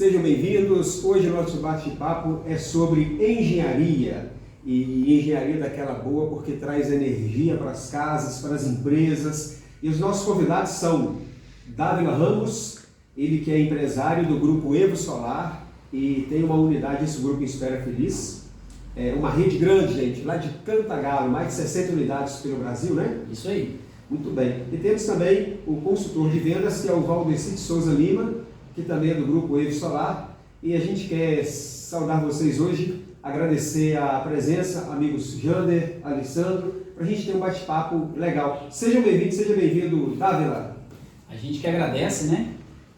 Sejam bem-vindos. Hoje o nosso bate-papo é sobre engenharia. E engenharia daquela boa porque traz energia para as casas, para as empresas. E os nossos convidados são Dávila Ramos, ele que é empresário do grupo Evo Solar e tem uma unidade desse grupo em Espera Feliz. É uma rede grande, gente, lá de Cantagalo, mais de 60 unidades pelo Brasil, né? Isso aí. Muito bem. E temos também o consultor de vendas, que é o Valdeci de Souza Lima, que também é do grupo Evo Solar. E a gente quer saudar vocês hoje, agradecer a presença, amigos Jander, Alessandro, para a gente ter um bate-papo legal. Sejam bem-vindos, seja bem-vindo, Dávila. A gente que agradece, né?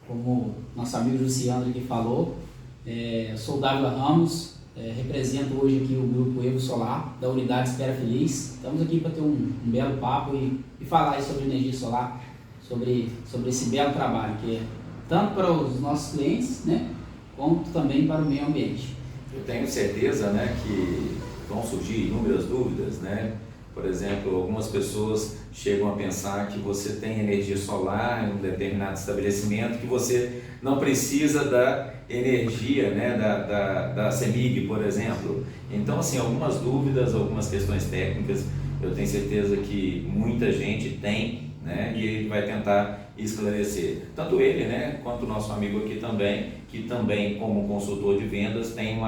Como nosso amigo Luciano aqui falou, eu sou o Dávila Ramos, represento hoje aqui o grupo Evo Solar, da unidade Espera Feliz. Estamos aqui para ter um belo papo e falar aí sobre energia solar, sobre esse belo trabalho, que é tanto para os nossos clientes, né, como também para o meio ambiente. Eu tenho certeza, né, que vão surgir inúmeras dúvidas, né? Por exemplo, algumas pessoas chegam a pensar que você tem energia solar em um determinado estabelecimento, que você não precisa da energia, né, da CEMIG, por exemplo. Então, assim, algumas dúvidas, algumas questões técnicas, eu tenho certeza que muita gente tem, né, e ele vai tentar esclarecer. Tanto ele, né, quanto o nosso amigo aqui também, que também como consultor de vendas tem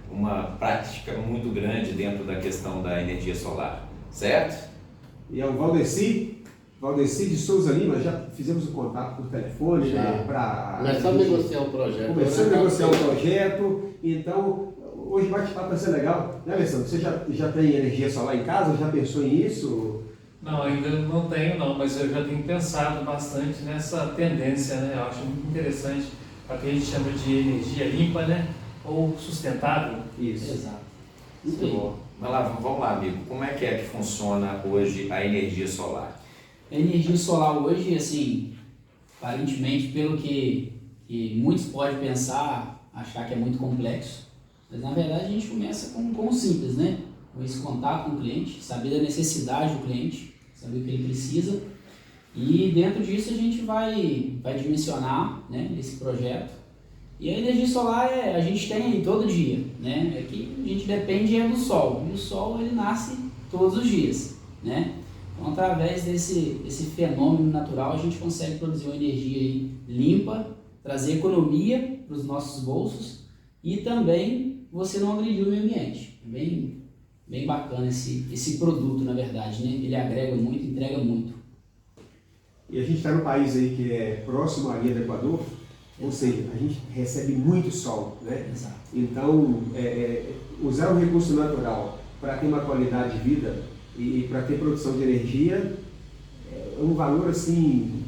uma prática muito grande dentro da questão da energia solar. Certo? E é o Valdeci de Souza Lima, já fizemos o contato por telefone, né? Começamos a negociar o projeto. Começamos a negociar o projeto, então hoje o bate-papo vai ser legal. Né, Alessandro? Você já tem energia solar em casa? Já pensou nisso? Não, ainda não tenho não, mas eu já tenho pensado bastante nessa tendência, né? Eu acho muito interessante a que a gente chama de energia limpa, né? Ou sustentável. Isso. Exato. Muito bom. Vamos lá, amigo. Como é que funciona hoje a energia solar? A energia solar hoje, assim, aparentemente, pelo que muitos podem pensar, achar que é muito complexo, mas na verdade a gente começa com o simples, né? Com esse contato com o cliente, saber da necessidade do cliente, saber o que ele precisa, e dentro disso a gente vai dimensionar, né, esse projeto. E a energia solar a gente tem aí todo dia, né? É que a gente depende do sol, e o sol ele nasce todos os dias, né? Então, através desse fenômeno natural, a gente consegue produzir uma energia aí limpa, trazer economia para os nossos bolsos e também você não agredir o meio ambiente. É bem bacana esse produto, na verdade, né? Ele agrega muito, entrega muito. E a gente está num país aí que é próximo à linha do Equador, ou seja, a gente recebe muito sol, né? Exato. Então, usar o recurso natural para ter uma qualidade de vida e para ter produção de energia é um valor assim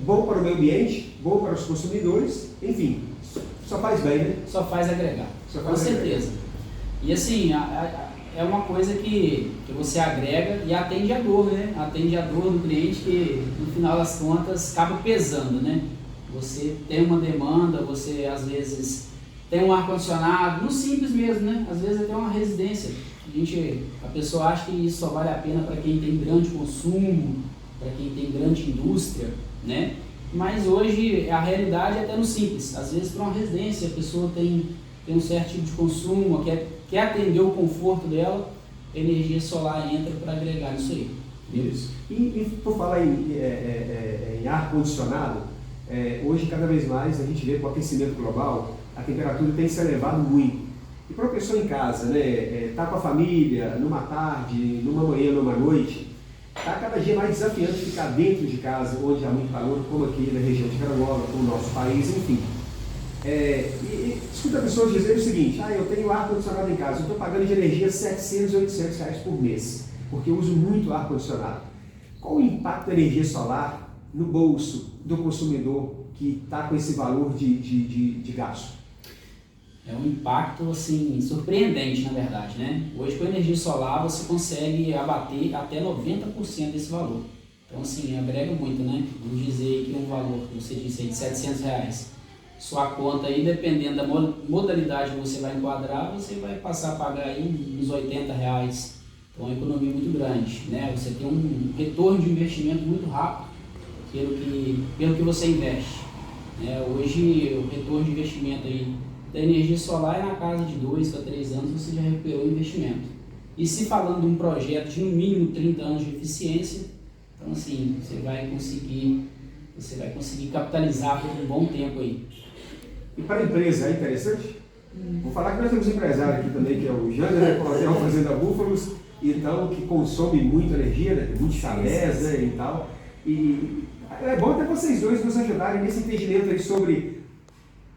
bom para o meio ambiente, bom para os consumidores, enfim, só faz bem, né? Só faz agregar, Só com faz certeza. E assim, é uma coisa que você agrega e atende a dor, né? Atende a dor do cliente que, no final das contas, acaba pesando, né? Você tem uma demanda, você às vezes tem um ar-condicionado, no simples mesmo, né? Às vezes até uma residência. A pessoa acha que isso só vale a pena para quem tem grande consumo, para quem tem grande indústria, né? Mas hoje a realidade é até no simples. Às vezes para uma residência a pessoa tem um certo tipo de consumo, quer atender o conforto dela, a energia solar entra para agregar nisso aí. Isso. E por falar em ar-condicionado, hoje cada vez mais a gente vê com o aquecimento global, a temperatura tem se elevado muito. E para a pessoa em casa, né, tá com a família, numa tarde, numa manhã, numa noite, tá cada dia mais desafiante ficar dentro de casa, onde há muito calor, como aqui na região de Carangola, como o nosso país, enfim. E escuta pessoas dizerem o seguinte: eu tenho ar-condicionado em casa, eu estou pagando de energia 700, 800 reais por mês, porque eu uso muito ar-condicionado. Qual o impacto da energia solar no bolso do consumidor que está com esse valor de gasto? É um impacto assim, surpreendente, na verdade, né? Hoje, com a energia solar, você consegue abater até 90% desse valor. Então, assim, agrega muito, né? Vamos dizer que um valor que você disse aí de 700 reais. Sua conta aí, dependendo da modalidade que você vai enquadrar, você vai passar a pagar aí uns 80 reais. Então, é uma economia muito grande, né? Você tem um retorno de investimento muito rápido pelo que você investe. né? Hoje o retorno de investimento aí da energia solar é na casa de 2 para 3 anos você já recuperou o investimento. E se falando de um projeto de no mínimo 30 anos de eficiência, então assim, você vai conseguir capitalizar por um bom tempo aí. E para a empresa é interessante? Vou falar que nós temos um empresário aqui também, que é o Jander, né, Colateral Fazenda Búfalos, então, que consome muita energia, né, tem muitos chalés, né, e tal. E é bom até vocês dois nos ajudarem nesse entendimento aí sobre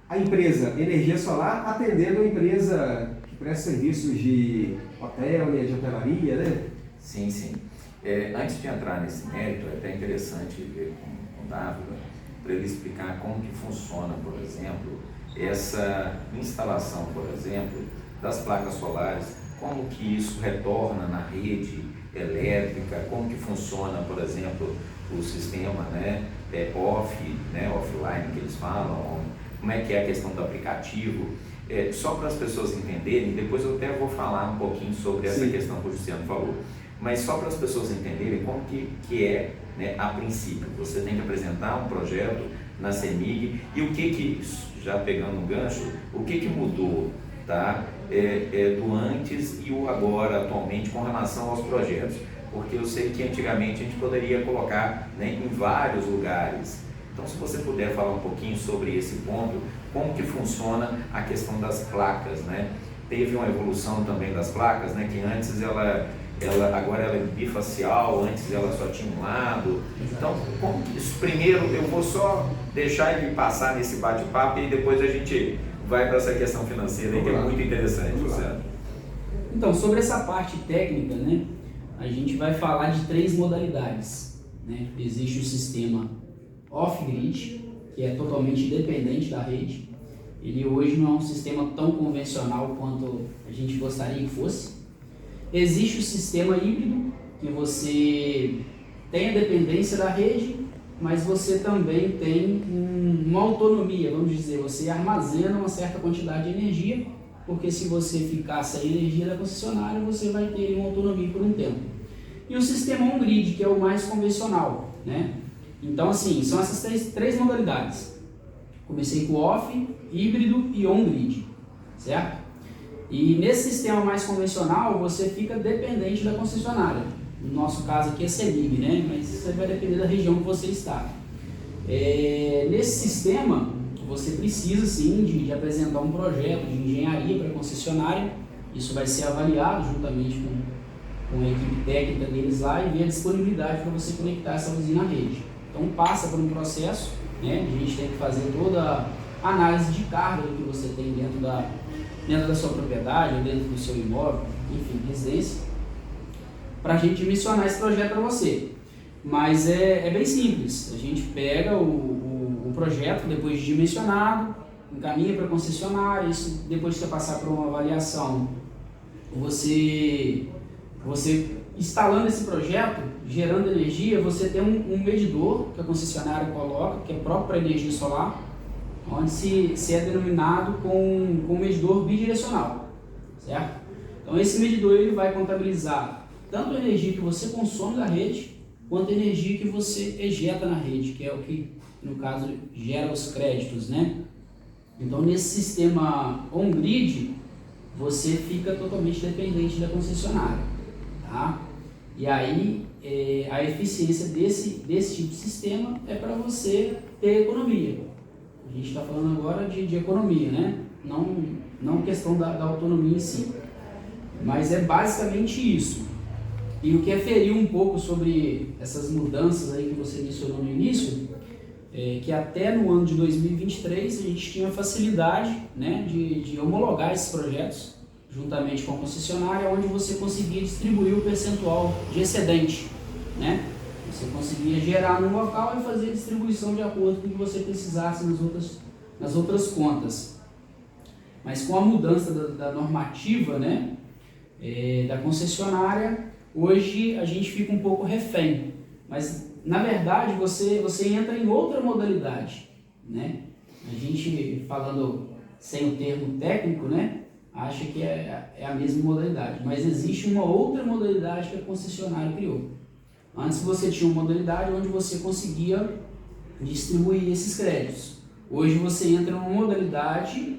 a empresa energia solar atendendo a empresa que presta serviços de hotel, né, de hotelaria, né? Sim, sim. Antes de entrar nesse mérito, é até interessante ver com o Dávila, para ele explicar como que funciona, por exemplo, essa instalação, por exemplo, das placas solares, como que isso retorna na rede elétrica, como que funciona, por exemplo, o sistema, né, offline que eles falam, como é que é a questão do aplicativo, só para as pessoas entenderem, depois eu até vou falar um pouquinho sobre essa questão que o Luciano falou, mas só para as pessoas entenderem como que é, né, a princípio. Você tem que apresentar um projeto na CEMIG e o que já pegando um gancho, o que mudou, tá? Do antes e o agora, atualmente, com relação aos projetos. Porque eu sei que antigamente a gente poderia colocar, né, em vários lugares. Então, se você puder falar um pouquinho sobre esse ponto, como que funciona a questão das placas, né? Teve uma evolução também das placas, né, que antes agora ela é bifacial, antes ela só tinha um lado. Então, como que isso? Primeiro, eu vou só deixar ele passar nesse bate-papo e depois a gente vai para essa questão financeira aí, que é muito interessante, Luciano. Então, sobre essa parte técnica, né, a gente vai falar de 3 modalidades, né? Existe o sistema off-grid, que é totalmente independente da rede. Ele hoje não é um sistema tão convencional quanto a gente gostaria que fosse. Existe o sistema híbrido, que você tem a dependência da rede, mas você também tem uma autonomia, vamos dizer, você armazena uma certa quantidade de energia, porque se você ficar sem energia da concessionária, você vai ter uma autonomia por um tempo. E o sistema on-grid, que é o mais convencional, né? Então, assim, são essas três modalidades. Comecei com off, híbrido e on-grid, certo? E nesse sistema mais convencional, você fica dependente da concessionária. No nosso caso aqui é CEMIG, né? Mas isso vai depender da região que você está. Nesse sistema, você precisa sim de apresentar um projeto de engenharia para a concessionária. Isso vai ser avaliado juntamente com a equipe técnica deles lá e ver a disponibilidade para você conectar essa usina à rede. Então passa por um processo, né? A gente tem que fazer toda a análise de carga do que você tem dentro da sua propriedade, dentro do seu imóvel, enfim, residência, para a gente dimensionar esse projeto para você. Mas é bem simples, a gente pega o projeto depois de dimensionado, encaminha para a concessionária, isso depois que você passar por uma avaliação, você instalando esse projeto, gerando energia, você tem um medidor que a concessionária coloca, que é próprio para energia solar, onde se é denominado com um medidor bidirecional, certo? Então esse medidor ele vai contabilizar tanto a energia que você consome da rede, quanto a energia que você ejeta na rede, que é o que, no caso, gera os créditos, né? Então nesse sistema on-grid, você fica totalmente dependente da concessionária, tá? E aí a eficiência desse tipo de sistema é para você ter economia. A gente está falando agora de economia, né? Não questão da autonomia em si. Mas é basicamente isso. E o que aferiu um pouco sobre essas mudanças aí que você mencionou no início, que até no ano de 2023 a gente tinha facilidade, né, de homologar esses projetos juntamente com a concessionária, onde você conseguia distribuir o percentual de excedente, né? Você conseguia gerar no local e fazer a distribuição de acordo com o que você precisasse nas outras contas. Mas com a mudança da normativa, né, da concessionária, hoje a gente fica um pouco refém. Mas, na verdade, você entra em outra modalidade, né? A gente, falando sem o termo técnico, né, acha que é a mesma modalidade. Mas existe uma outra modalidade que a concessionária criou. Antes você tinha uma modalidade onde você conseguia distribuir esses créditos. Hoje você entra numa modalidade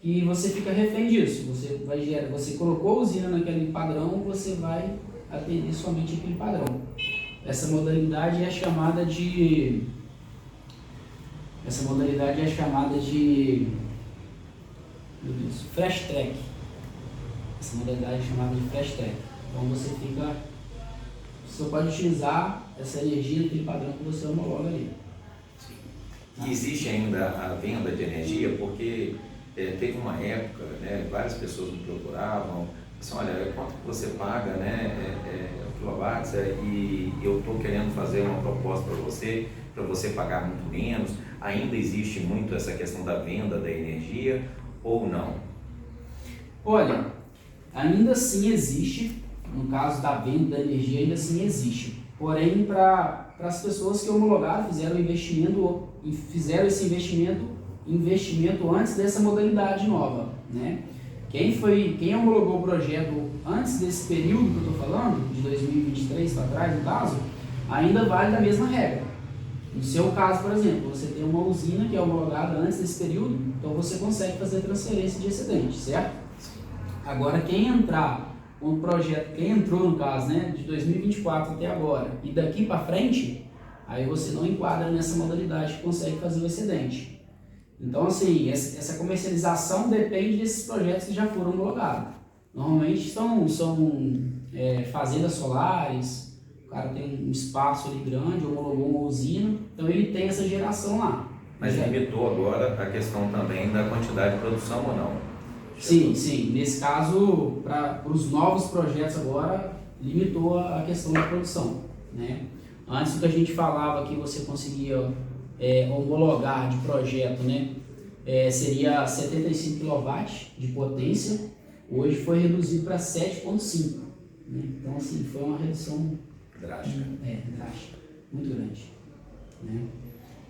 que você fica refém disso. Você colocou a usina naquele padrão, você vai atender somente aquele padrão. Essa modalidade é chamada de fast track. Essa modalidade é chamada de fast track. Então você pode utilizar essa energia naquele padrão que você homologa ali. E existe ainda a venda de energia, porque teve uma época, né, várias pessoas me procuravam, assim, olha, quanto que você paga, né, quilowatts, e eu estou querendo fazer uma proposta para você pagar muito menos. Ainda existe muito essa questão da venda da energia ou não? Olha, ainda assim existe, no caso da venda da energia, ainda assim existe. Porém, para as pessoas que homologaram, fizeram esse investimento antes dessa modalidade nova, né? Quem homologou o projeto antes desse período que eu estou falando, de 2023 para trás, no caso, ainda vale da mesma regra. No seu caso, por exemplo, você tem uma usina que é homologada antes desse período, então você consegue fazer transferência de excedente, certo? Agora, quem entrou no caso, né, de 2024 até agora e daqui para frente, aí você não enquadra nessa modalidade que consegue fazer o excedente. Então, assim, essa comercialização depende desses projetos que já foram homologados. Normalmente são fazendas solares, o cara tem um espaço ali grande, homologou uma usina, então ele tem essa geração lá. Mas limitou agora a questão também da quantidade de produção ou não? Sim. Nesse caso, para os novos projetos agora, limitou a questão da produção, né? Antes, o que a gente falava que você conseguia homologar de projeto, né, seria 75 kW de potência, hoje foi reduzido para 7,5, né? Então, assim, foi uma redução drástica, muito grande, né,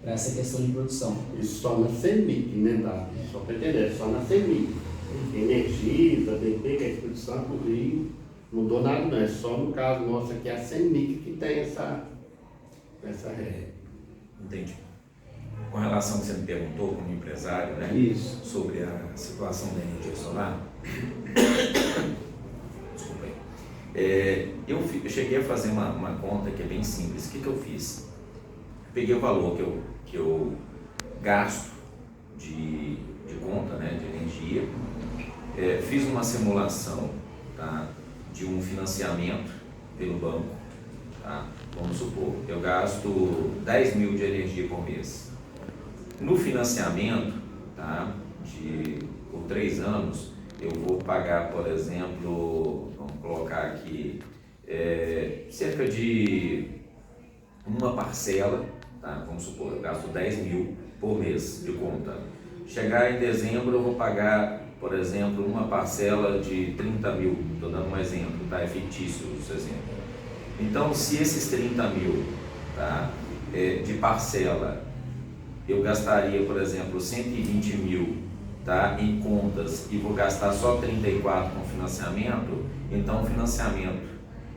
para essa questão de produção. Isso só na CEMIG, né, Davi? Só para entender, só na CEMIG. Energisa, BP, que é a expedição do Rio, não mudou nada não, é só no caso nosso aqui a CEMIG que tem essa regra. Entendi. Com relação ao que você me perguntou como empresário, né? Isso. Sobre a situação da energia solar, desculpa aí. Eu cheguei a fazer uma conta que é bem simples. O que eu fiz? Peguei o valor que eu gasto de conta, né, de energia, fiz uma simulação, tá, de um financiamento pelo banco, tá? Vamos supor, eu gasto 10 mil de energia por mês. No financiamento, tá, por 3 anos, eu vou pagar, por exemplo, vamos colocar aqui, cerca de uma parcela, tá? Vamos supor, eu gasto 10 mil por mês de conta. Chegar em dezembro, eu vou pagar, por exemplo, uma parcela de 30 mil, estou dando um exemplo, tá? É fictício esse exemplo. Então, se esses 30 mil, tá, de parcela, eu gastaria, por exemplo, 120 mil, tá, em contas e vou gastar só 34 com financiamento, então o financiamento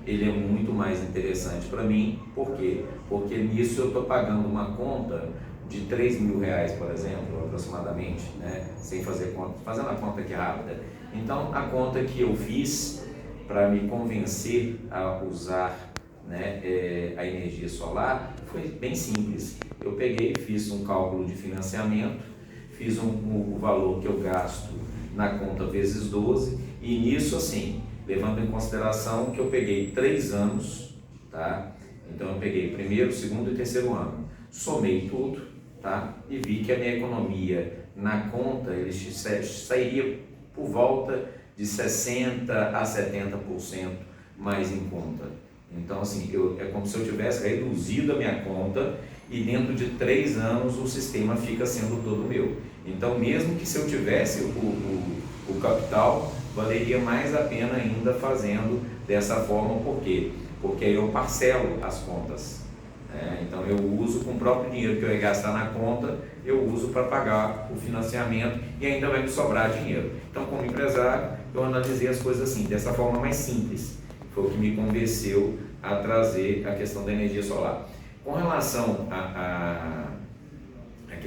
ele é muito mais interessante para mim. Por quê? Porque nisso eu estou pagando uma conta de 3 mil reais, por exemplo, aproximadamente, né, sem fazer conta, fazendo a conta aqui rápida. Então, a conta que eu fiz para me convencer a usar, né, a energia solar foi bem simples. Eu peguei, fiz um cálculo de financiamento, fiz o valor que eu gasto na conta vezes 12, e nisso, assim, levando em consideração que eu peguei 3 anos, tá? Então eu peguei primeiro, segundo e terceiro ano, somei tudo, tá? E vi que a minha economia na conta ele sairia por volta de 60% a 70% mais em conta. Então, assim, é como se eu tivesse reduzido a minha conta e dentro de 3 anos o sistema fica sendo todo meu. Então, mesmo que se eu tivesse o capital, valeria mais a pena ainda fazendo dessa forma. Por quê? Porque aí eu parcelo as contas. Então, eu uso com o próprio dinheiro que eu ia gastar na conta, eu uso para pagar o financiamento e ainda vai me sobrar dinheiro. Então, como empresário, eu analisei as coisas assim, dessa forma mais simples. Foi o que me convenceu a trazer a questão da energia solar. Com relação à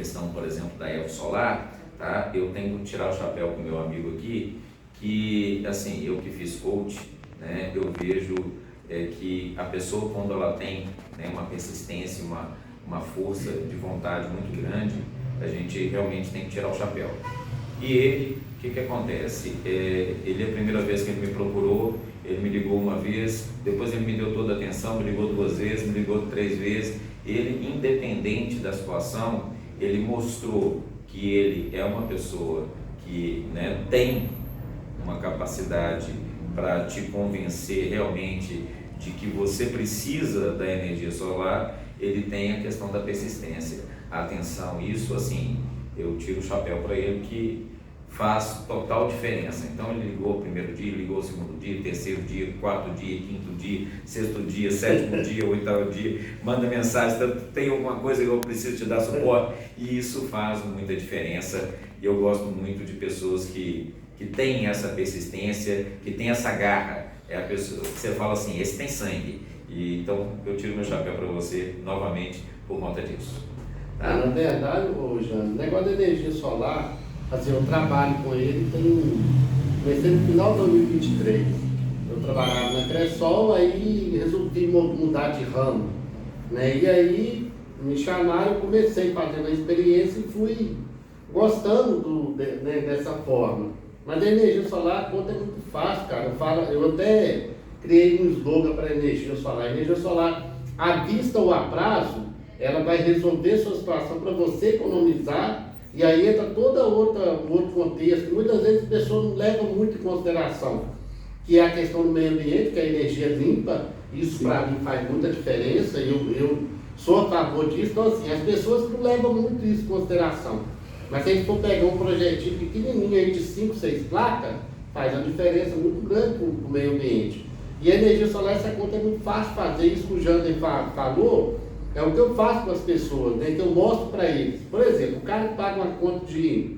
questão, por exemplo, da Elf Solar, tá? Eu tenho que tirar o chapéu com o meu amigo aqui, que, assim, eu que fiz coach, né, eu vejo que a pessoa, quando ela tem, né, uma persistência, uma força de vontade muito grande, a gente realmente tem que tirar o chapéu. E ele, o que acontece? Ele, a primeira vez que ele me procurou, ele me ligou uma vez, depois ele me deu toda a atenção, me ligou 2 vezes, me ligou 3 vezes. Ele, independente da situação, ele mostrou que ele é uma pessoa que, né, tem uma capacidade para te convencer realmente de que você precisa da energia solar. Ele tem a questão da persistência, a atenção. Isso, assim, eu tiro o chapéu para ele, que faz total diferença. Então ele ligou o primeiro dia, ligou o segundo dia, terceiro dia, quarto dia, quinto dia, sexto dia, sétimo dia, oitavo dia, manda mensagem, tem alguma coisa que eu preciso te dar suporte, e isso faz muita diferença. E eu gosto muito de pessoas que têm essa persistência, que têm essa garra. É a pessoa que você fala assim, esse tem sangue. E então eu tiro meu chapéu para você novamente por conta disso. Tá? Na verdade, Jânio, o negócio da energia solar, assim, eu trabalho com ele, comecei no final de 2023. Eu trabalhava na Cressol, aí resolvi mudar de ramo, né? E aí me chamaram, eu comecei fazendo a experiência e fui gostando dessa forma. Mas a energia solar, a conta é muito fácil, cara. Eu até criei um slogan para a energia solar. A energia solar, à vista ou a prazo, ela vai resolver sua situação para você economizar. E aí entra toda outro contexto. Muitas vezes as pessoas não levam muito em consideração, que é a questão do meio ambiente, que é a energia limpa. Isso para mim faz muita diferença. Eu sou a favor disso. Então, assim, as pessoas não levam muito isso em consideração. Mas se a gente for pegar um projetinho pequenininho aí de 5, 6 placas, faz uma diferença muito grande para o meio ambiente. E a energia solar, essa conta é muito fácil de fazer. Isso que o Jander falou, é o que eu faço com as pessoas, né? Que eu mostro para eles. Por exemplo, o cara que paga uma conta de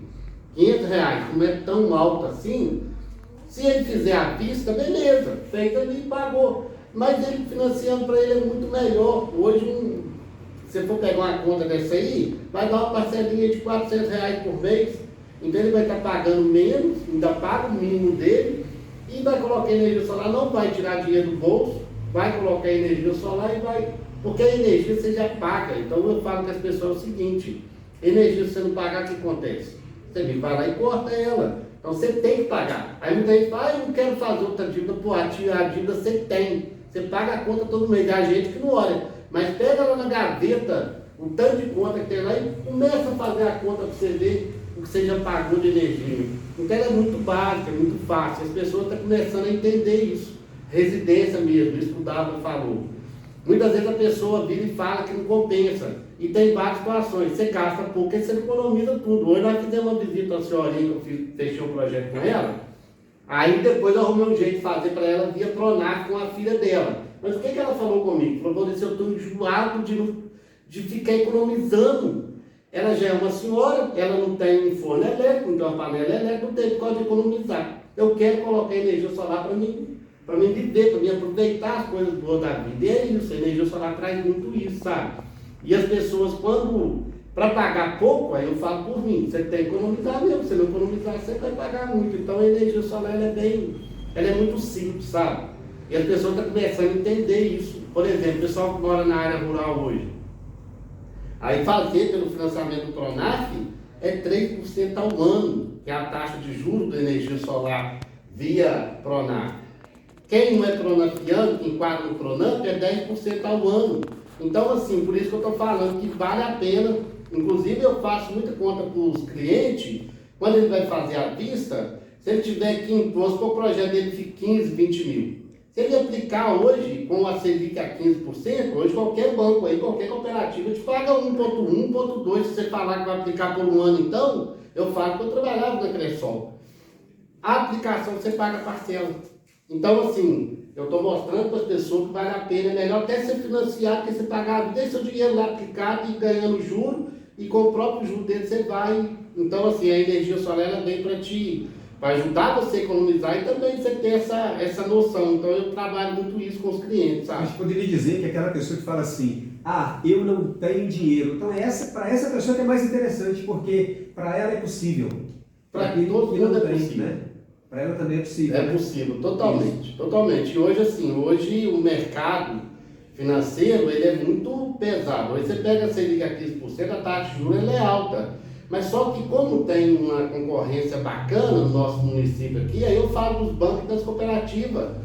R$500, que não é tão alta assim, se ele fizer à vista, beleza, fez ali e pagou. Mas ele financiando para ele é muito melhor. Hoje, se você for pegar uma conta dessa aí, vai dar uma parcelinha de R$400 por mês. Então ele vai estar pagando menos, ainda paga o mínimo dele, e vai colocar energia solar, não vai tirar dinheiro do bolso, vai colocar energia solar e vai... Porque a energia você já paga. Então eu falo com as pessoas o seguinte, energia se você não pagar, o que acontece? Você vai lá e corta ela. Então você tem que pagar. Aí muita gente fala, eu não quero fazer outra dívida. Pô, a dívida você tem. Você paga a conta todo mês. Há gente que não olha. Mas pega lá na gaveta, o tanto de conta que tem lá e começa a fazer a conta para você ver o que você já pagou de energia. Então ela é muito básica, é muito fácil. As pessoas estão começando a entender isso. Residência mesmo, isso que o Dava falou. Muitas vezes a pessoa vira e fala que não compensa. E tem várias situações. Você gasta pouco e você economiza tudo. Hoje nós fizemos uma visita à senhorinha, que eu fechei um projeto com ela. Aí depois eu arrumei um jeito de fazer para ela via Pronac com a filha dela. Mas o que ela falou comigo? Falou, eu estou enjoado de ficar economizando. Ela já é uma senhora, ela não tem um forno elétrico, não tem uma panela elétrica, não tem por causa de economizar. Eu quero colocar energia solar para mim viver, para mim aproveitar as coisas boas da vida. E é isso, a energia solar traz muito isso, sabe? E as pessoas, para pagar pouco, aí eu falo por mim, você tem que economizar mesmo, se não economizar, você vai pagar muito. Então a energia solar, ela é muito simples, sabe? E as pessoas estão começando a entender isso. Por exemplo, o pessoal que mora na área rural hoje, aí fazer pelo financiamento do Pronac é 3% ao ano, que é a taxa de juros da energia solar via Pronac. Quem não é pronafiano, que enquadra no Pronamp, é 10% ao ano. Então, assim, por isso que eu estou falando que vale a pena. Inclusive, eu faço muita conta para os clientes, quando ele vai fazer a vista, se ele tiver 15, vamos supor, o projeto dele fica 15, 20 mil. Se ele aplicar hoje, com a Selic a 15%, hoje qualquer banco aí, qualquer cooperativa te paga 1,1, 1,2. Se você falar que vai aplicar por um ano, então, eu falo que eu trabalhava na Cressol. A aplicação você paga parcela. Então, assim, eu estou mostrando para as pessoas que vale a pena, é melhor até ser financiado, que você pagar, deixa o dinheiro lá aplicado e ganhando juro, e com o próprio juro dele você vai. Então, assim, a energia solar ela vem para ajudar você a economizar e também você ter essa noção. Então, eu trabalho muito isso com os clientes, A sabe? gente poderia dizer que aquela pessoa que fala assim, eu não tenho dinheiro. Então, para essa pessoa que é mais interessante, porque para ela é possível. Para todo mundo é possível. Né? Para ela também é possível. É possível, totalmente. Isso. Totalmente. E hoje o mercado financeiro ele é muito pesado. Hoje você pega a Selic a 15%, a taxa de juros é alta. Mas só que como tem uma concorrência bacana no nosso município aqui, aí eu falo dos bancos e das cooperativas.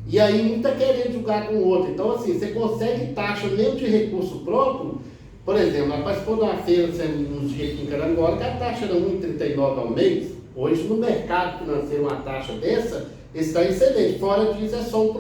E aí um está querendo jogar com o outro. Então assim, você consegue taxa mesmo de recurso próprio. Por exemplo, ela participou de uma feira uns dias aqui em Carangola, que a taxa era 1,39 ao mês. Hoje no mercado financeiro uma taxa dessa está excelente. Fora disso é só um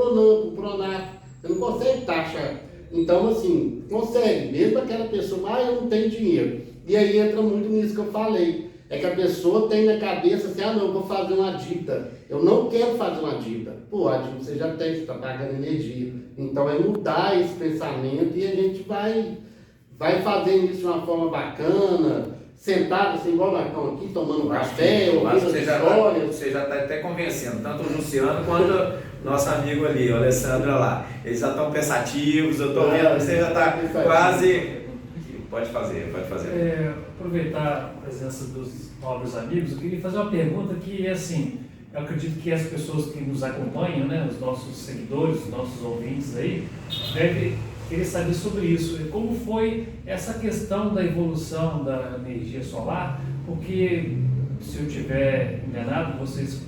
Pronaf. Você não consegue taxa. Então assim, consegue. Mesmo aquela pessoa, eu não tenho dinheiro. E aí entra muito nisso que eu falei. É que a pessoa tem na cabeça assim, não, eu vou fazer uma dívida. Eu não quero fazer uma dívida. Pô, a dívida você já tem, você está pagando energia. Então é mudar esse pensamento e a gente vai fazendo isso de uma forma bacana, sentado assim, igual nós estamos aqui, tomando café, ouvindo histórias. Você já está até convencendo, tanto o Luciano quanto o nosso amigo ali, o Alessandro lá. Eles já estão pensativos, eu estou vendo que você já está quase... Pode fazer. Aproveitar a presença dos nobres amigos, eu queria fazer uma pergunta que, assim, eu acredito que as pessoas que nos acompanham, né, os nossos seguidores, os nossos ouvintes aí, devem querer saber sobre isso. Como foi essa questão da evolução da energia solar? Porque, se eu estiver enganado, vocês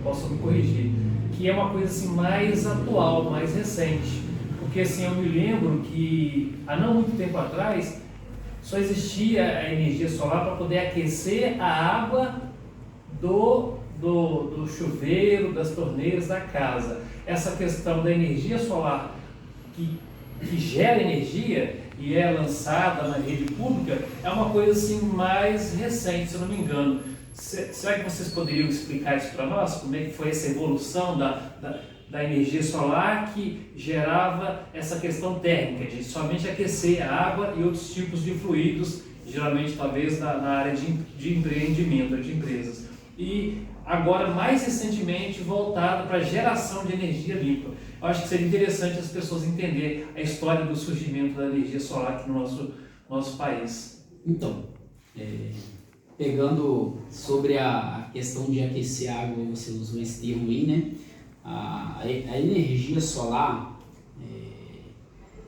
possam me corrigir, que é uma coisa assim, mais atual, mais recente. Porque assim, eu me lembro que há não muito tempo atrás só existia a energia solar para poder aquecer a água do chuveiro, das torneiras da casa. Essa questão da energia solar que gera energia e é lançada na rede pública é uma coisa assim mais recente, se eu não me engano. Será que vocês poderiam explicar isso para nós? Como é que foi essa evolução da energia solar que gerava essa questão térmica, de somente aquecer a água e outros tipos de fluidos, geralmente talvez na área de empreendimento, de empresas. E agora, mais recentemente, voltada para a geração de energia limpa. Eu acho que seria interessante as pessoas entenderem a história do surgimento da energia solar aqui no nosso país. Então, pegando sobre a questão de aquecer a água, você usou esse termo aí, né? A energia solar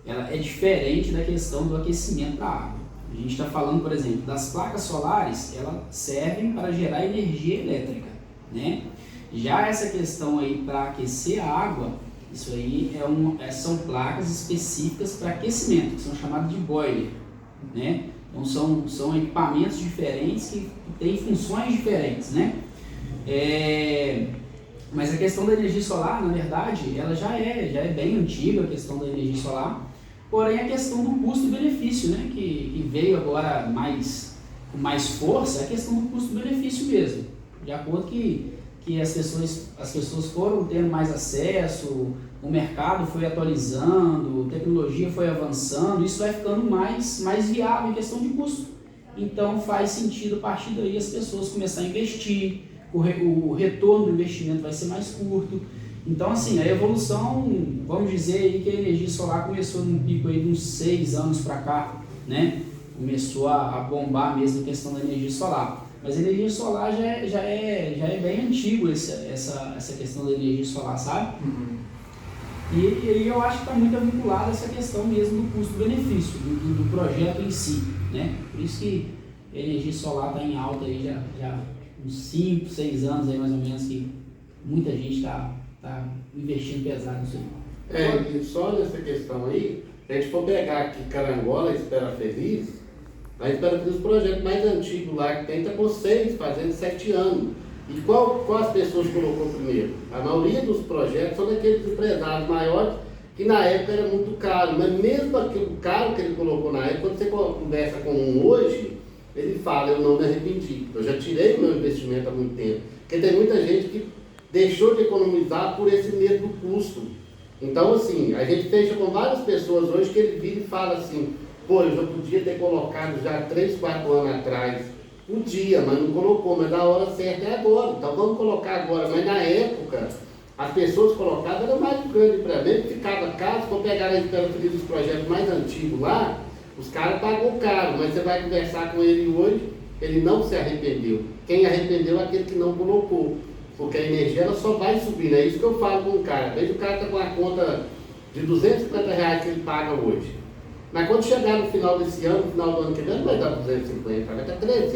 ela é diferente da questão do aquecimento da água. A gente está falando, por exemplo, das placas solares, elas servem para gerar energia elétrica, né? Já essa questão aí para aquecer a água, isso aí são placas específicas para aquecimento, que são chamadas de boiler, né? Então são equipamentos diferentes que têm funções diferentes, né? Mas a questão da energia solar, na verdade, ela já é bem antiga, a questão da energia solar, porém a questão do custo-benefício, né, que veio agora com mais força, é a questão do custo-benefício mesmo, de acordo que as pessoas foram tendo mais acesso, o mercado foi atualizando, a tecnologia foi avançando, isso vai ficando mais viável em questão de custo. Então faz sentido a partir daí as pessoas começarem a investir, o retorno do investimento vai ser mais curto. Então, assim, a evolução, vamos dizer aí que a energia solar começou num pico aí de uns 6 anos para cá, né? Começou a bombar mesmo a questão da energia solar. Mas a energia solar já é bem antigo essa questão da energia solar, sabe? Uhum. E aí eu acho que está muito vinculada essa questão mesmo do custo-benefício, do projeto em si, né? Por isso que a energia solar está em alta aí já uns 5, 6 anos aí mais ou menos, que muita gente está investindo pesado nisso aí. E só nessa questão aí, se a gente for pegar aqui Carangola, Espera Feliz, a Espera Feliz, o projeto mais antigo lá que tem, está com 6, fazendo 7 anos. E qual as pessoas colocou primeiro? A maioria dos projetos são daqueles empresários maiores, que na época era muito caro, mas mesmo aquele caro que ele colocou na época, quando você conversa com um hoje, ele fala, eu não me arrependi, eu já tirei o meu investimento há muito tempo. Porque tem muita gente que deixou de economizar por esse mesmo custo. Então, assim, a gente fecha com várias pessoas hoje que ele vira e fala assim, pô, eu já podia ter colocado já 3, 4 anos atrás. Podia, mas não colocou, mas na hora certa é agora. Então vamos colocar agora. Mas na época, as pessoas colocadas eram mais de grande para dentro, que cada caso, quando pegar a literatura dos projetos mais antigos lá, os caras pagam caro, mas você vai conversar com ele hoje, ele não se arrependeu. Quem arrependeu é aquele que não colocou, porque a energia ela só vai subindo. É isso que eu falo com o cara. Veja, o cara está com a conta de R$250 que ele paga hoje. Mas quando chegar no final desse ano, no final do ano que vem, não vai dar 250, vai dar 300.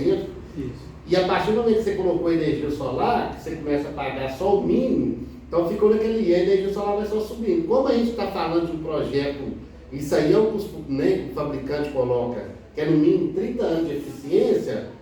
Isso. E a partir do momento que você colocou energia solar, que você começa a pagar só o mínimo, então ficou naquele a energia solar vai só subindo. Como a gente está falando de um projeto, isso aí é o que o fabricante coloca, que é no mínimo 30 anos de eficiência,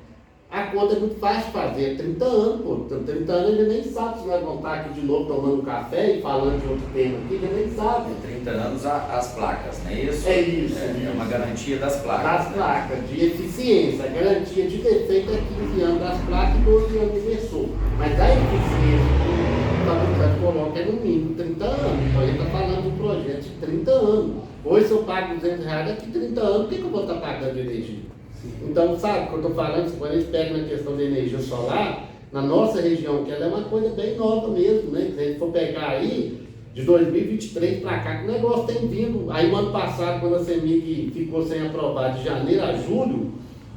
a conta é muito fácil de fazer, 30 anos, pô. 30 anos ele nem sabe se nós vamos estar aqui de novo tomando um café e falando de outro tema aqui, ele nem sabe. 30 anos as placas, não é isso? É isso. É uma garantia das placas. Das placas, de eficiência. A garantia de defeito é 15 anos das placas e 12 anos do inversor. Mas a eficiência que o fabricante coloca é no mínimo 30 anos. Então ele está falando de um projeto de 30 anos. Hoje se eu pago R$200, daqui 30 anos, o que eu vou estar pagando de energia? Então, sabe, quando eu estou falando, quando a gente pega na questão de energia solar, na nossa região, que ela é uma coisa bem nova mesmo, né? Se a gente for pegar aí, de 2023 para cá, que o negócio tem vindo. Aí, no ano passado, quando a CEMIG ficou sem aprovar, de janeiro a julho,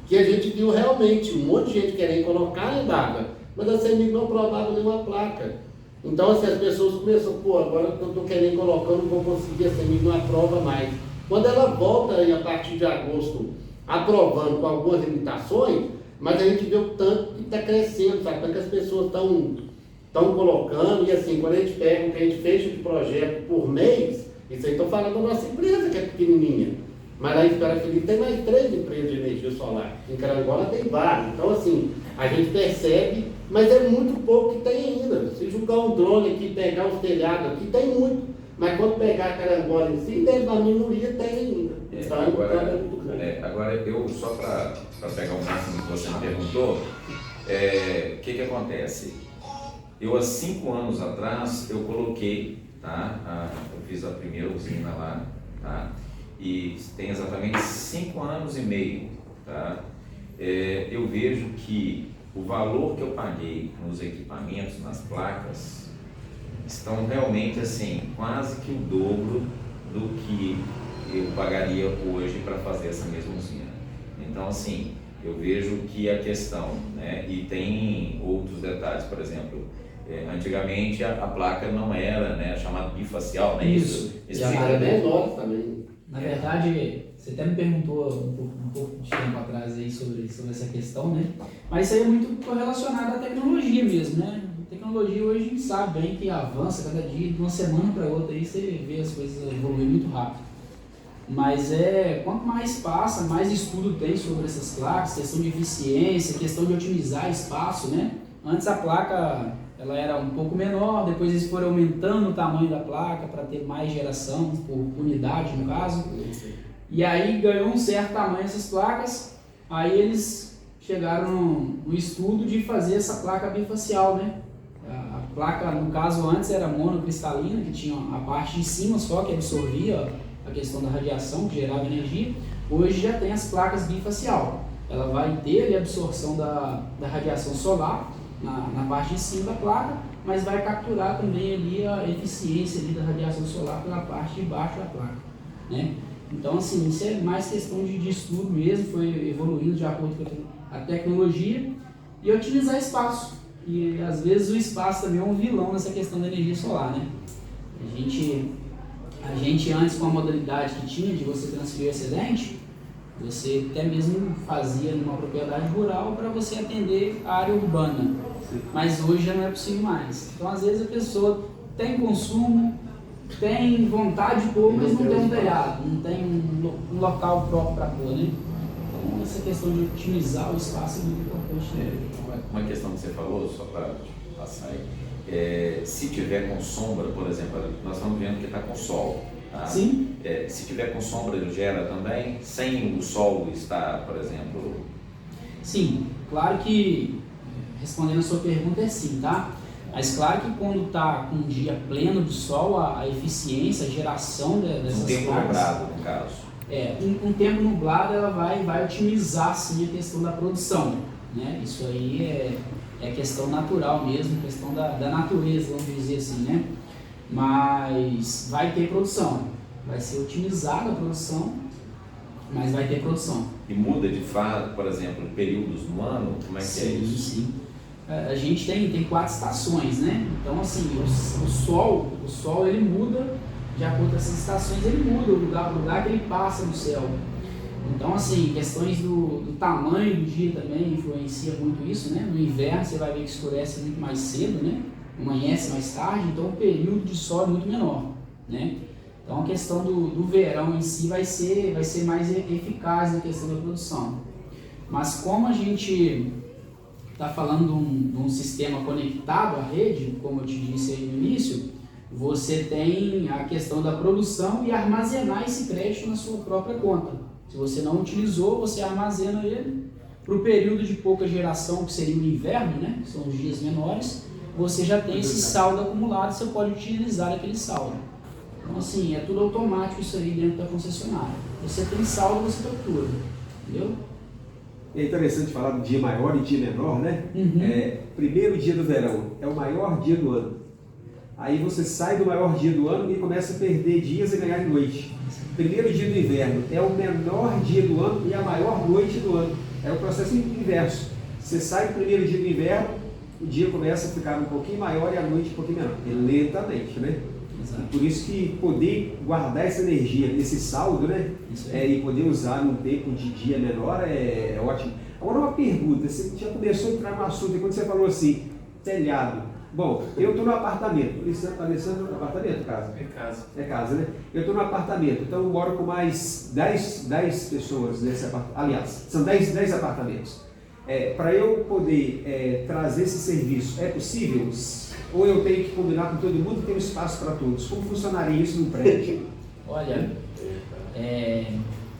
que a gente viu realmente um monte de gente querendo colocar na data, mas a CEMIG não aprovava nenhuma placa. Então, assim, as pessoas começaram, pô, agora que eu estou querendo colocar, eu não vou conseguir, a CEMIG não aprova mais. Quando ela volta aí, a partir de agosto, aprovando com algumas limitações, mas a gente vê o tanto que está crescendo, sabe? Tanto que as pessoas estão colocando, e assim, quando a gente pega o que a gente fecha de projeto por mês, isso aí estou falando da nossa empresa, que é pequenininha, mas lá em Espera Feliz tem mais 3 empresas de energia solar, em Carangola tem várias, então assim, a gente percebe, mas é muito pouco que tem ainda. Se jogar um drone aqui, pegar os telhados aqui, tem muito, mas quando pegar a Carangola em si, deve uma minoria tem ainda. Então, agora eu, só para pegar um máximo que você me perguntou, o que acontece? Eu, há 5 anos atrás, eu coloquei, tá? Eu fiz a primeira usina lá, tá? E tem exatamente 5 anos e meio, tá? Eu vejo que o valor que eu paguei nos equipamentos, nas placas, estão realmente assim, quase que o dobro do que eu pagaria hoje para fazer essa mesma usina. Então, assim, eu vejo que a questão, né, e tem outros detalhes, por exemplo, antigamente a placa não era, né, chamada bifacial, não é isso? Isso era menor também. Na verdade, você até me perguntou um pouco de tempo atrás aí sobre essa questão, né? Mas isso aí é muito correlacionado à tecnologia mesmo, né? A tecnologia hoje a gente sabe bem que avança cada dia, de uma semana para outra, aí você vê as coisas evoluir muito rápido. Mas quanto mais passa, mais estudo tem sobre essas placas, questão de eficiência, questão de otimizar espaço, né? Antes a placa ela era um pouco menor, depois eles foram aumentando o tamanho da placa para ter mais geração, por unidade no caso. E aí ganhou um certo tamanho essas placas, aí eles chegaram no estudo de fazer essa placa bifacial, né? A placa, no caso, antes era monocristalina, que tinha a parte de cima só que absorvia a questão da radiação, que gerava energia. Hoje já tem as placas bifacial. Ela vai ter ali a absorção da radiação solar na parte de cima da placa, mas vai capturar também ali a eficiência ali da radiação solar pela parte de baixo da placa, né? Então, assim, isso é mais questão de estudo mesmo, foi evoluindo de acordo com a tecnologia e otimizar espaço. E às vezes o espaço também é um vilão nessa questão da energia solar, né? A gente antes, com a modalidade que tinha de você transferir o excedente, você até mesmo fazia numa propriedade rural para você atender a área urbana. Mas hoje já não é possível mais. Então, às vezes a pessoa tem consumo, tem vontade de pôr, mas não tem um telhado, não tem um local próprio para pôr, né? Então, essa questão de otimizar o espaço é muito importante, né? Uma questão que você falou, só para passar aí, se tiver com sombra, por exemplo, nós estamos vendo que está com sol. Tá? Sim. Se tiver com sombra, ele gera também, sem o sol estar, por exemplo... Sim, claro que, respondendo a sua pergunta, é sim, tá? Mas claro que quando está com um dia pleno de sol, a eficiência, a geração dessas placas... Um tempo nublado, no caso. Um tempo nublado ela vai otimizar sim a questão da produção, né? Isso aí é questão natural mesmo, questão da natureza, vamos dizer assim, né? mas vai ter produção, vai ser otimizada a produção, mas vai ter produção. E muda de fase, por exemplo, períodos no ano? Como é que é isso? Sim. A gente tem 4 estações, né? Então, assim, o sol ele muda, de acordo com essas estações, ele muda o lugar que ele passa no céu. Então, assim, questões do tamanho do dia também influencia muito isso, né? No inverno você vai ver que escurece muito mais cedo, né? Amanhece mais tarde, então o período de sol é muito menor, né? Então a questão do verão em si vai ser mais eficaz na questão da produção. Mas como a gente está falando de um sistema conectado à rede, como eu te disse aí no início, você tem a questão da produção e armazenar esse crédito na sua própria conta. Se você não utilizou, você armazena ele para o período de pouca geração, que seria o inverno, né? Que são os dias menores, você já tem esse saldo acumulado, você pode utilizar aquele saldo. Então, assim, é tudo automático isso aí dentro da concessionária. Você tem saldo, você captura, entendeu? É interessante falar do dia maior e dia menor, né? Primeiro dia do verão é o maior dia do ano. Aí você sai do maior dia do ano e começa a perder dias e ganhar noite. Primeiro dia do inverno é o menor dia do ano e a maior noite do ano. É o processo inverso. Você sai do primeiro dia do inverno, o dia começa a ficar um pouquinho maior e a noite um pouquinho menor. E lentamente, né? Exato. E por isso que poder guardar essa energia, esse saldo, né? E poder usar num tempo de dia menor é ótimo. Agora uma pergunta, você já começou a entrar no assunto e quando você falou assim, telhado. Bom, eu estou no apartamento, Alessandro no apartamento, casa? É casa. É casa, né? Eu estou no apartamento, então eu moro com mais 10 pessoas nesse apartamento. Aliás, são 10 apartamentos. Para eu poder trazer esse serviço, é possível? Ou eu tenho que combinar com todo mundo e ter um espaço para todos? Como funcionaria isso no prédio? Olha,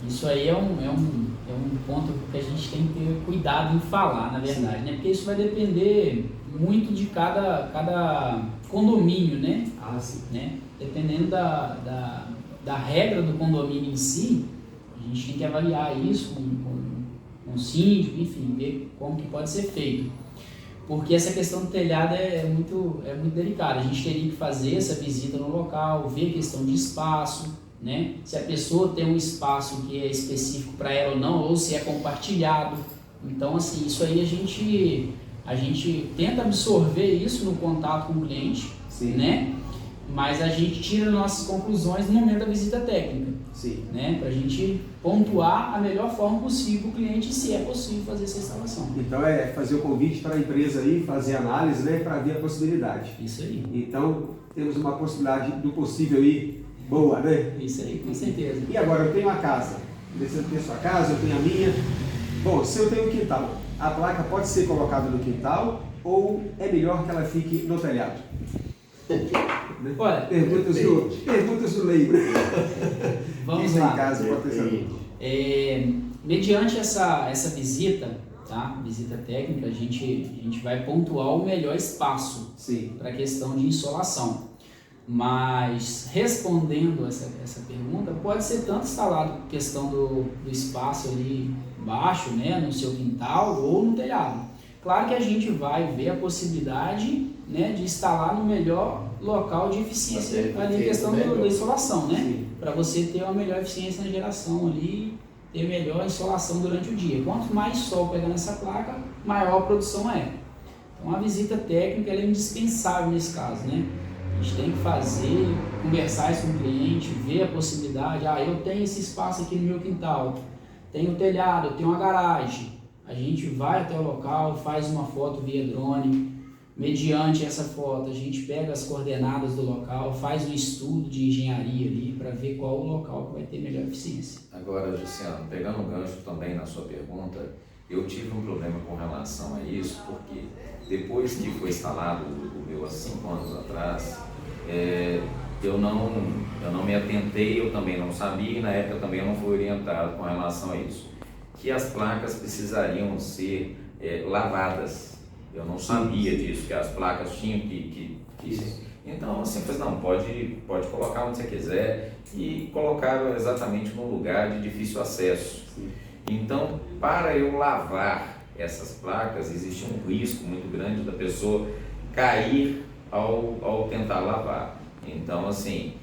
isso aí é um ponto que a gente tem que ter cuidado em falar, na verdade, né? Porque isso vai depender muito de cada condomínio, né? Ah, sim. Né? Dependendo da regra do condomínio em si, a gente tem que avaliar isso com o síndico, enfim, ver como que pode ser feito. Porque essa questão do telhado é muito delicada. A gente teria que fazer essa visita no local, ver a questão de espaço, né? Se a pessoa tem um espaço que é específico para ela ou não, ou se é compartilhado. Então, assim, isso aí a gente tenta absorver isso no contato com o cliente, Sim. né? Mas a gente tira nossas conclusões no momento da visita técnica, Sim. né? Para a gente pontuar a melhor forma possível para o cliente, se é possível fazer essa instalação. Então é fazer o convite para a empresa aí, fazer análise, né, para ver a possibilidade. Isso aí. Então temos uma possibilidade do possível aí, boa, né? Isso aí, com certeza. E agora eu tenho a casa, você tem a sua casa, eu tenho a minha. Bom, se eu tenho um quintal, a placa pode ser colocada no quintal ou é melhor que ela fique no telhado? Olha, perguntas do leigo. Vamos Isso lá. em casa, pode ter. Mediante essa visita, tá? Visita técnica, a gente vai pontuar o melhor espaço para a questão de insolação. Mas respondendo essa pergunta, pode ser tanto instalado questão do espaço ali embaixo, né, no seu quintal ou no telhado. Claro que a gente vai ver a possibilidade, né, de instalar no melhor local de eficiência ali, a questão da insolação, né? Para você ter uma melhor eficiência na geração ali, ter melhor insolação durante o dia. Quanto mais sol pegar nessa placa, maior a produção é. Então a visita técnica ela é indispensável nesse caso, né? A gente tem que fazer, conversar isso com o cliente, ver a possibilidade. Eu tenho esse espaço aqui no meu quintal, tenho um telhado, tenho uma garagem. A gente vai até o local, faz uma foto via drone. Mediante essa foto, a gente pega as coordenadas do local, faz um estudo de engenharia ali para ver qual o local que vai ter melhor eficiência. Agora, Luciano, pegando um gancho também na sua pergunta, eu tive um problema com relação a isso, porque depois que foi instalado o meu há 5 anos atrás, eu não me atentei, eu também não sabia e na época também eu não fui orientado com relação a isso, que as placas precisariam ser lavadas. Eu não sabia disso, que as placas tinham que então, assim, pode colocar onde você quiser e colocaram exatamente num lugar de difícil acesso. Sim. Então, para eu lavar essas placas, existe um risco muito grande da pessoa cair ao tentar lavar. Então, assim,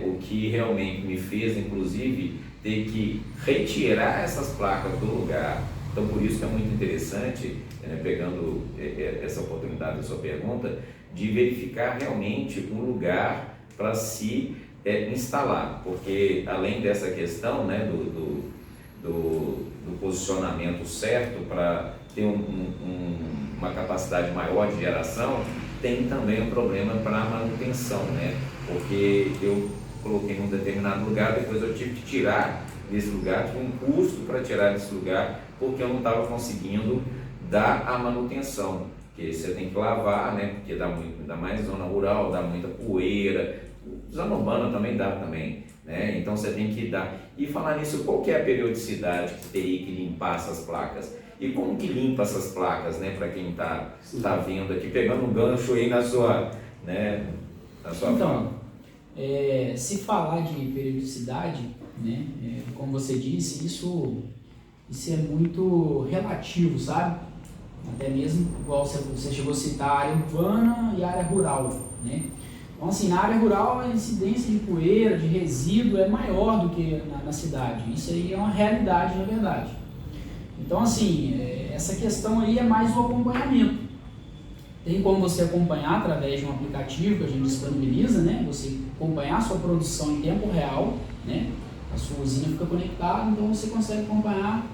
o que realmente me fez, inclusive, ter que retirar essas placas do lugar. Então, por isso que é muito interessante, pegando essa oportunidade da sua pergunta, de verificar realmente um lugar para se instalar, porque além dessa questão, né, do posicionamento certo para ter uma capacidade maior de geração, tem também um problema para a manutenção, né? Porque eu coloquei num determinado lugar, depois eu tive que tirar desse lugar, tive um custo para tirar desse lugar, porque eu não estava conseguindo dar a manutenção, porque você tem que lavar, né? Porque dá mais zona rural, dá muita poeira, zona urbana também dá também, né? Então você tem que dar. E falar nisso, qual que é a periodicidade que teria que limpar essas placas? E como que limpa essas placas, né? Para quem está vendo aqui, pegando um gancho aí na sua, né? Na sua então, se falar de periodicidade, né? Como você disse, isso é muito relativo, sabe? Até mesmo, igual você chegou a citar, a área urbana e a área rural, né? Então, assim, na área rural a incidência de poeira, de resíduo é maior do que na cidade. Isso aí é uma realidade, na verdade. Então, assim, essa questão aí é mais o acompanhamento. Tem como você acompanhar através de um aplicativo que a gente disponibiliza, né? Você acompanhar a sua produção em tempo real, né? A sua usina fica conectada, então você consegue acompanhar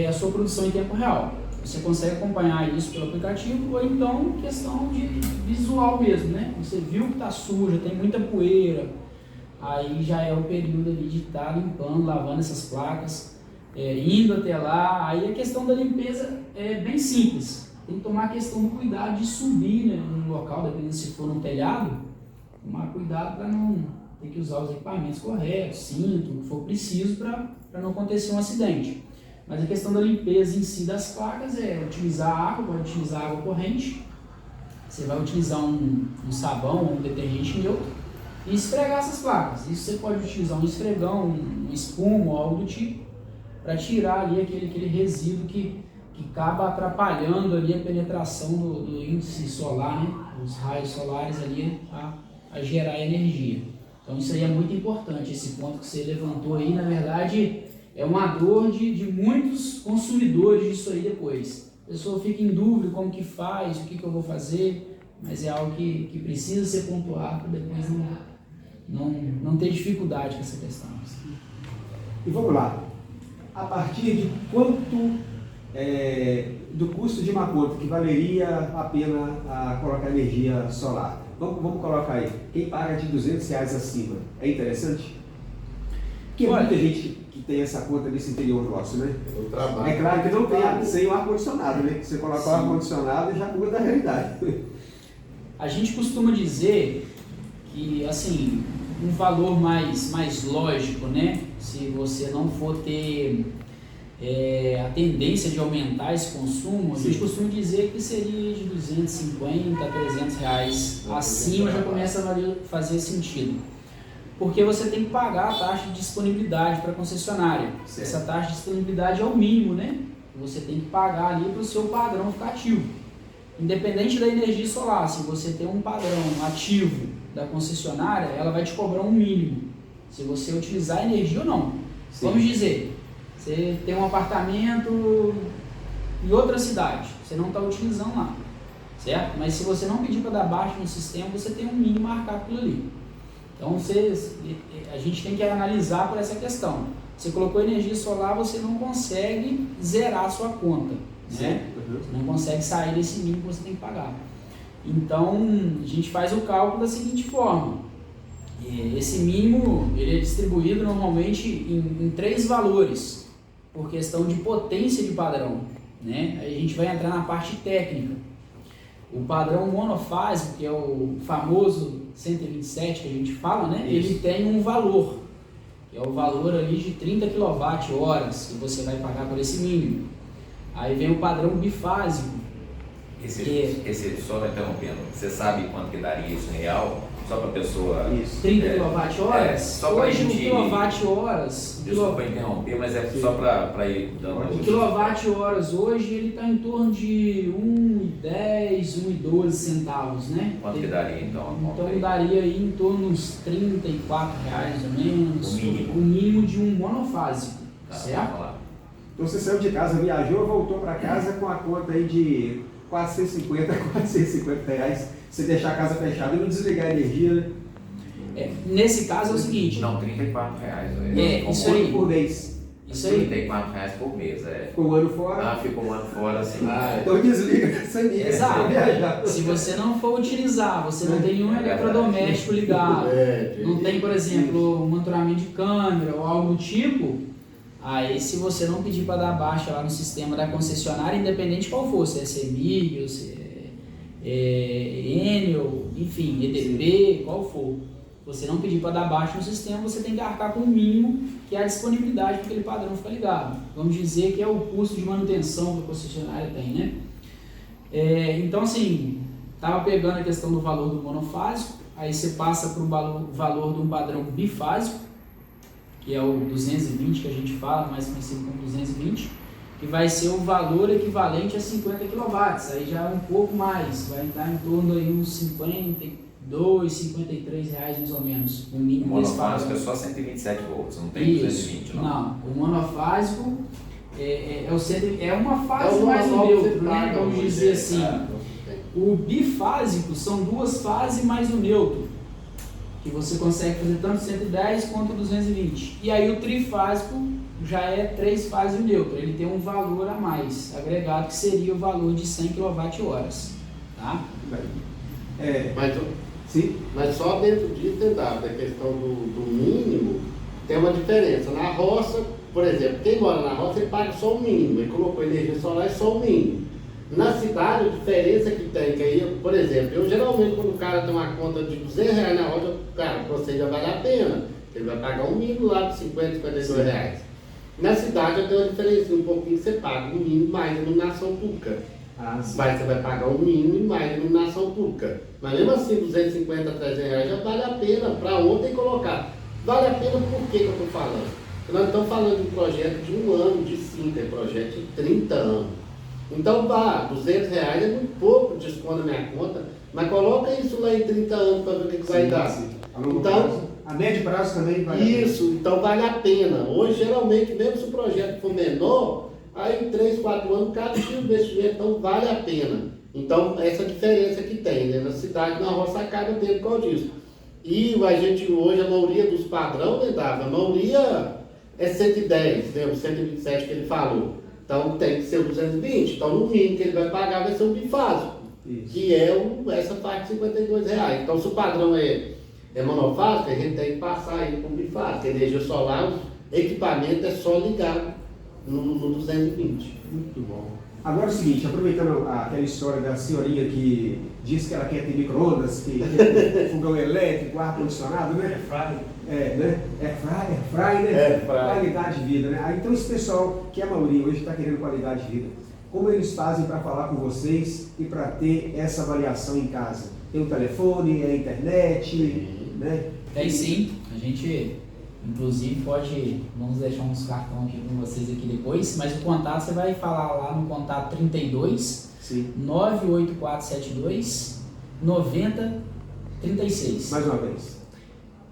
a sua produção em tempo real. Você consegue acompanhar isso pelo aplicativo ou então questão de visual mesmo, né? Você viu que está suja, tem muita poeira, aí já é o período ali de estar limpando, lavando essas placas, indo até lá. Aí a questão da limpeza é bem simples. Tem que tomar a questão do cuidado de subir, né, no local, dependendo se for no telhado, tomar cuidado para não ter que usar os equipamentos corretos, cinto, o que for preciso para não acontecer um acidente. Mas a questão da limpeza em si das placas é utilizar água, pode utilizar água corrente, você vai utilizar um sabão ou um detergente neutro e esfregar essas placas. Isso você pode utilizar um esfregão, um espuma ou algo do tipo, para tirar ali aquele resíduo que acaba atrapalhando ali a penetração do índice solar, né? Os raios solares ali a gerar energia. Então isso aí é muito importante, esse ponto que você levantou aí, na verdade é uma dor de muitos consumidores disso aí depois. A pessoa fica em dúvida como que faz, o que eu vou fazer, mas é algo que precisa ser pontuado para depois não ter dificuldade com essa questão. E vamos lá, a partir de quanto do custo de uma conta que valeria a pena colocar energia solar? Vamos colocar aí, quem paga de R$200 acima, é interessante? Porque muita gente que tem essa conta nesse interior nosso, né? É claro que não tem sem o ar-condicionado, né? Você colocar o ar-condicionado já muda a realidade. A gente costuma dizer que, assim, um valor mais lógico, né? Se você não for ter a tendência de aumentar esse consumo, a gente costuma dizer que seria de R$250 a R$300 acima, já começa a fazer sentido. Porque você tem que pagar a taxa de disponibilidade para a concessionária. Certo. Essa taxa de disponibilidade é o mínimo, né? Você tem que pagar ali para o seu padrão ficar ativo. Independente da energia solar, se você tem um padrão ativo da concessionária, ela vai te cobrar um mínimo, se você utilizar a energia ou não. Sim. Vamos dizer, você tem um apartamento em outra cidade, você não está utilizando lá, certo? Mas se você não pedir para dar baixa no sistema, você tem um mínimo marcado por ali. Então a gente tem que analisar por essa questão. Você colocou energia solar, você não consegue zerar a sua conta, né? Você não consegue sair desse mínimo que você tem que pagar. Então a gente faz o cálculo da seguinte forma: esse mínimo ele é distribuído normalmente em 3 valores, por questão de potência de padrão, né? Aí a gente vai entrar na parte técnica. O padrão monofásico, que é o famoso 127 que a gente fala, né? Ele tem um valor, que é o valor ali de 30 kWh que você vai pagar por esse mínimo. Aí vem o padrão bifásico. Esse só interrompendo, você sabe quanto que daria isso em real? Só para a pessoa... Isso. 30 É, kWh? só pra Hoje, gente- o kWh... Desculpa interromper, mas é só para ir dando uma O justificativa. kWh hoje ele está em torno de 1,10, 1,12 centavos, né? Quanto que daria então a conta Então aí? daria aí em torno de uns R$34 mais ou menos. O mínimo. O mínimo de um monofásico, Tá, certo? vamos lá. Então você saiu de casa, viajou, voltou para casa com a conta aí de R$450 reais. Você deixar a casa fechada e não desligar a energia, né? Nesse caso é o seguinte, Não, R$34. isso aí. Por mês. isso aí, R$34 por mês, é. Ficou um ano fora. Ah, ficou um ano fora assim. Então desliga essa energia. Exato. Viajar. Se você não for utilizar, você não tem nenhum É verdade. eletrodoméstico ligado, É, não tem, por exemplo, um monitoramento de câmera ou algo do tipo, aí se você não pedir para dar baixa lá no sistema da concessionária, independente qual for, se é CEMIG, ou se é Enel, enfim, EDP, qual for, você não pedir para dar baixa no sistema, você tem que arcar com o mínimo, que é a disponibilidade para aquele padrão ficar ligado. Vamos dizer que é o custo de manutenção que a concessionária tem, né? Então, assim, estava pegando a questão do valor do monofásico, aí você passa para o valor de um padrão bifásico, que é o 220 que a gente fala, mais conhecido como 220, que vai ser o valor equivalente a 50 kW, aí já é um pouco mais, vai dar em torno aí uns 52, 53 reais mais ou menos, o O mínimo desse monofásico é padrão. só 127 volts, não tem 220 não. Não, o monofásico é uma fase É o mais manual o que você neutro, né? paga Vamos hoje, dizer é, assim. tá. O bifásico são duas fases mais o neutro, que você consegue fazer tanto 110 quanto 220. E aí o trifásico já é 3 fases e o neutro, ele tem um valor a mais, agregado, que seria o valor de 100 kWh. Tá? Sim. Mas só dentro disso, da questão do mínimo, tem uma diferença. Na roça, por exemplo, quem mora na roça, ele paga só o mínimo, ele colocou energia solar, é só o mínimo. Na cidade, a diferença que tem, que aí, por exemplo, eu geralmente, quando o cara tem uma conta de R$200 na roça, cara, você já vale a pena, ele vai pagar um mínimo lá de 50, 52 reais. Na cidade, eu tenho uma diferença, um pouquinho que você paga, um mínimo mais iluminação pública. Sim. Você vai pagar um mínimo e mais iluminação pública. Mas mesmo assim, 250, 300 reais já vale a pena para ontem colocar. Vale a pena por que eu estou falando? Porque nós estamos falando de um projeto de 1 ano, de 5, é projeto de 30 anos. Então, R$200 é muito pouco, desconto na minha conta, mas coloca isso lá em 30 anos para ver o que vai dar. A longo Então, prazo. A médio prazo também vai. isso, então vale a pena. Hoje, geralmente, mesmo se o projeto for menor, aí em 3, 4 anos, cada tipo de investimento, então vale a pena. Então, essa diferença que tem, né? Na cidade, na roça, acaba tendo por causa disso. E a gente, hoje, a maioria dos padrões, né, Dava? A maioria é 110, né? O 127 que ele falou. Então, tem que ser o 220. Então, no mínimo que ele vai pagar vai ser o bifásico, que é essa parte de R$52. Então, se o padrão é monofásico, a gente tem que passar ele para o bifásico. A energia solar, o equipamento é só ligado no 220. Muito bom. Agora é o seguinte, aproveitando aquela história da senhorinha que disse que ela quer ter micro-ondas, que quer fogão elétrico, ar-condicionado, né? Né? Airfry, né? Airfry. Qualidade de vida, né? Aí, então esse pessoal, que é a maioria hoje, está querendo qualidade de vida. Como eles fazem para falar com vocês e para ter essa avaliação em casa? Tem o telefone, a internet, né? Tem sim, a gente inclusive vamos deixar uns cartões aqui com vocês aqui depois, mas o contato você vai falar lá no contato 32 Sim. 98472 9036. Mais uma vez.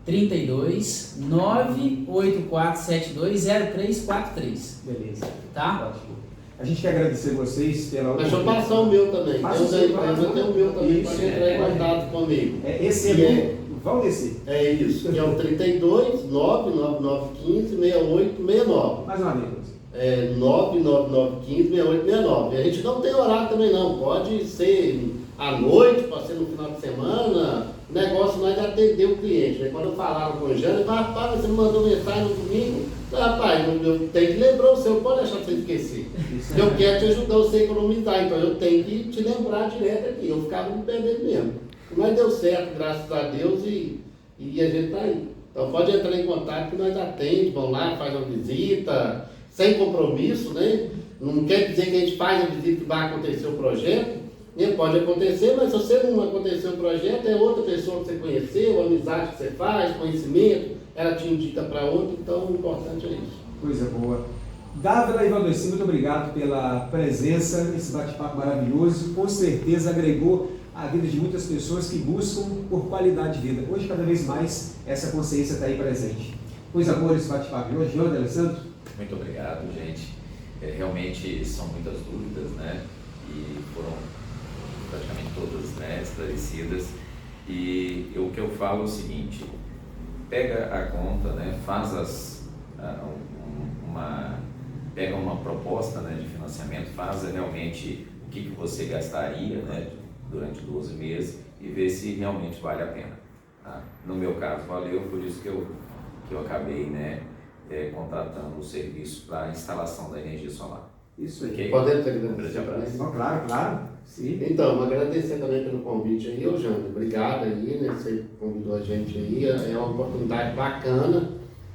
32 98472 0343. Beleza. Tá? Ótimo. A gente quer agradecer vocês pela... Mas deixa eu passar o meu também. Passa o Tem seu, o da empresa, tem o meu também, pode entrar em contato comigo. Esse é do Valdeci. É isso, que é o 32 99915 6869. Mais uma vez. 99915 6869. A gente não tem horário também não, pode ser à noite, pode ser no final de semana. O negócio nós é atender o cliente. Né? Quando eu falava com o Jânio, rapaz, você me mandou mensagem no domingo. Rapaz, eu tenho que lembrar o seu, pode deixar você esquecer. Eu quero te ajudar você a economizar, então eu tenho que te lembrar direto aqui. Eu ficava me perdendo mesmo. Mas deu certo, graças a Deus, e a gente está aí. Então pode entrar em contato que nós atendemos, vão lá, faz uma visita, sem compromisso, né? Não quer dizer que a gente faz a visita que vai acontecer o projeto, E pode acontecer, mas se você não aconteceu o projeto, é outra pessoa que você conheceu, amizade que você faz, conhecimento, ela te indica para outra, então o importante é isso. Coisa boa. Dávila e Valdeci, muito obrigado pela presença nesse bate-papo maravilhoso. Com certeza agregou a vida de muitas pessoas que buscam por qualidade de vida. Hoje, cada vez mais, essa consciência está aí presente. Coisa boa esse bate-papo de hoje. João Alessandro? Muito obrigado, gente. Realmente são muitas dúvidas, né? E foram praticamente todas, né, esclarecidas. E o que eu falo é o seguinte: pega a conta, né? Pega uma proposta, né, de financiamento, faz realmente o que você gastaria, né, durante 12 meses e vê se realmente vale a pena. Tá? No meu caso, valeu, por isso que eu acabei, né, contratando o serviço para a instalação da energia solar. Isso aí. Okay? Podemos ter Um grande abraço. Claro, claro. Sim. Então, agradecer também pelo convite aí, ô Jânio, obrigado aí, né, você convidou a gente aí, é uma oportunidade bacana,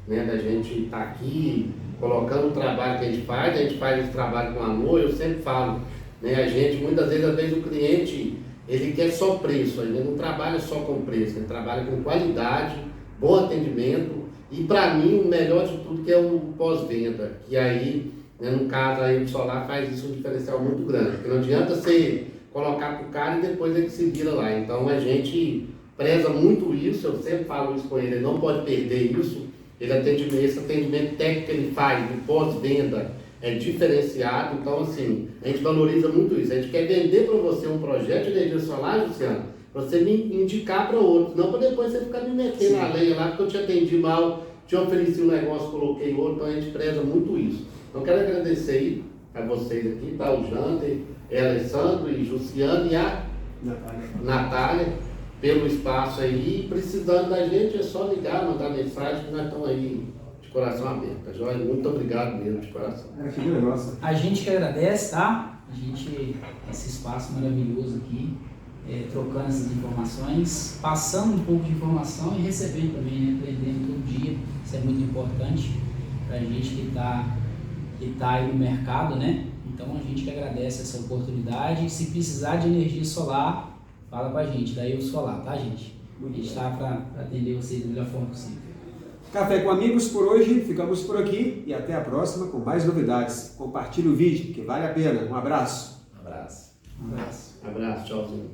né, da gente estar aqui, colocando o trabalho que a gente faz esse trabalho com amor. Eu sempre falo, né, a gente, muitas vezes o cliente, ele quer só preço, ele não trabalha só com preço, ele trabalha com qualidade, bom atendimento e, para mim, o melhor de tudo que é o pós-venda, que aí, né, no caso aí o solar faz isso um diferencial muito grande, porque não adianta você colocar para o cara e depois ele se vira lá. Então a gente preza muito isso, eu sempre falo isso com ele não pode perder isso. Esse atendimento técnico que ele faz de pós-venda é diferenciado, então assim, a gente valoriza muito isso. A gente quer vender para você um projeto de energia solar, Luciano, para você me indicar para outro, não para depois você ficar me metendo na lenha lá, porque eu te atendi mal, te ofereci um negócio, coloquei outro, então a gente preza muito isso. Então quero agradecer aí a vocês aqui, tá? O Jander, Alessandro e Jussiano e a Natália pelo espaço aí, precisando da gente é só ligar, mandar mensagem, que nós estamos aí de coração aberto, tá joia? Muito obrigado mesmo, de coração. A gente que agradece, tá? Esse espaço maravilhoso aqui, trocando essas informações, passando um pouco de informação e recebendo também, né? Aprendendo todo dia, isso é muito importante para a gente que tá aí no mercado, né? Então a gente que agradece essa oportunidade. Se precisar de energia solar, fala com a gente, daí eu sou lá, tá, gente? A gente está para atender vocês da melhor forma possível. Café com Amigos por hoje, ficamos por aqui e até a próxima com mais novidades. Compartilhe o vídeo, que vale a pena. Um abraço. Abraço, tchauzinho.